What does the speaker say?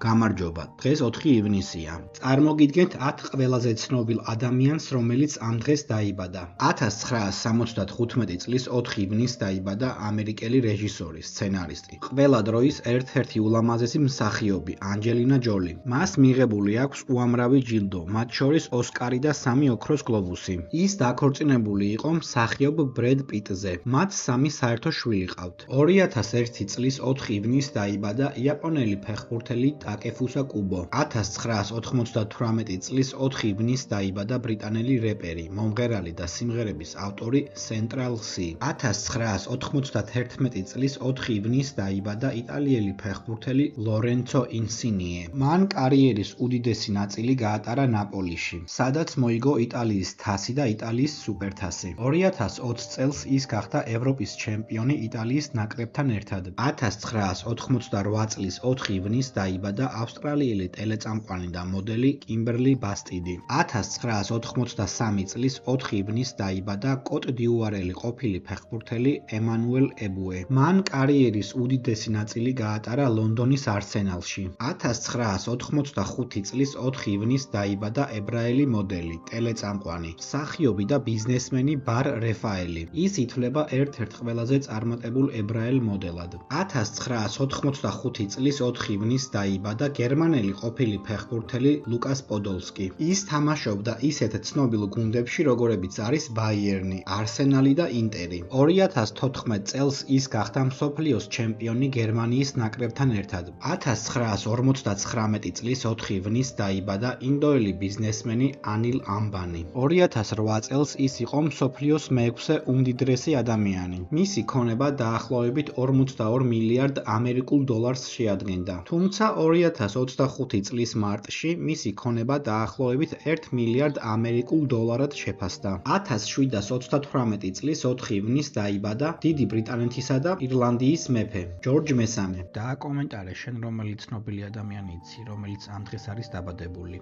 გამარჯობა, დღეს 4 ივნისია. წარმოგიდგენთ 10 ყველაზე ცნობილ ადამიანს, რომელიც ამ დღეს დაიბადა. 1975 წლის 4 ივნისს დაიბადა ამერიკელი რეჟისორი, სცენარისტი. ყველა დროის ერთ-ერთი ულამაზესი მსახიობი, ანჯელინა ჯოლი. მას მიღებული აქვს უამრავი ჯილდო, მათ შორის ოსკარი და 3 ოქროს გლობუსი. ის დაქორწინებული იყო მსახიობ ბრედ პიტზე. მათ 3 საერთო შვილი ყავთ. 2001 წლის 4 ივნისს დაიბადა იაპონელი ფეხბურთელი ტაკეფუსა კუბო. 1998 წლის 4 ივნისს დაიბადა ბრიტანელი რეპერი, მომღერალი და სიმღერების ავტორი Central Cee. 1991 წლის 4 ივნისს დაიბადა იტალიელი ფეხბურთელი ლორენცო ინსინიე. მან კარიერის უდიდესი ნაწილი გაატარა ნაპოლიში, სადაც მოიგო იტალიის თასი და იტალიის სუპერთასი. 2020 წელს ის გახდა ევროპის ჩემპიონი იტალიის ნაკრებთან ერთად. 1988 წლის 4 ივნისს დაიბადა ავსტრალიელი ტელეწამყვანი და მოდელი კიმბერლი ბასტიდი. 1983 წლის 4 ივნისს დაიბადა კოტ-დიუარელი ყოფილი ფეხბურთელი ემანუელ ებუე. მან კარიერის უდიდესი ნაწილი გაატარა ლონდონის არსენალში. 1985 წლის 4 ივნისს დაიბადა ებრაელი მოდელი, ტელეწამყვანი, მსახიობი და ბიზნესმენი ბარ რეფაელი. ის ითვლება ერთ-ერთ ყველაზე წარმატებულ ებრაელ მოდელად. 1985 წლის 4 ივნისს დაიბადა გერმანელი ყოფილი ფეხბურთელი ლუკას პოდოლსკი. ის თამაშობდა ისეთ ცნობილ გუნდებში, როგორებიც არის ბაიერნი, არსენალი და ინტერი. 2014 წელს ის გახდა მსოფლიოს ჩემპიონი გერმანიის ნაკრებთან ერთად. 1959 წლის 4 ივნისს დაიბადა ინდოელი ბიზნესმენი ანილ ამბანი. 2008 წელს ის იყო მსოფლიოს მე-6 უმდიდრესი ადამიანი. მისი ქონება დაახლოებით 42 მილიარდ ამერიკულ დოლარს შეადგენდა. თუმცა 2025 წლის მარტში მისი ქონება დაახლოებით 1 მილიარდ ამერიკულ დოლარად შეფასდა. 1738 წლის 4 ივნისს დაიბადა დიდი ბრიტანეთისა და ირლანდიის მეფე, ჯორჯ მესამე. დააკომენტარე შენ რომელი ცნობილი ადამიანი იცი, რომელიც ამ დღეს არის დაბადებული.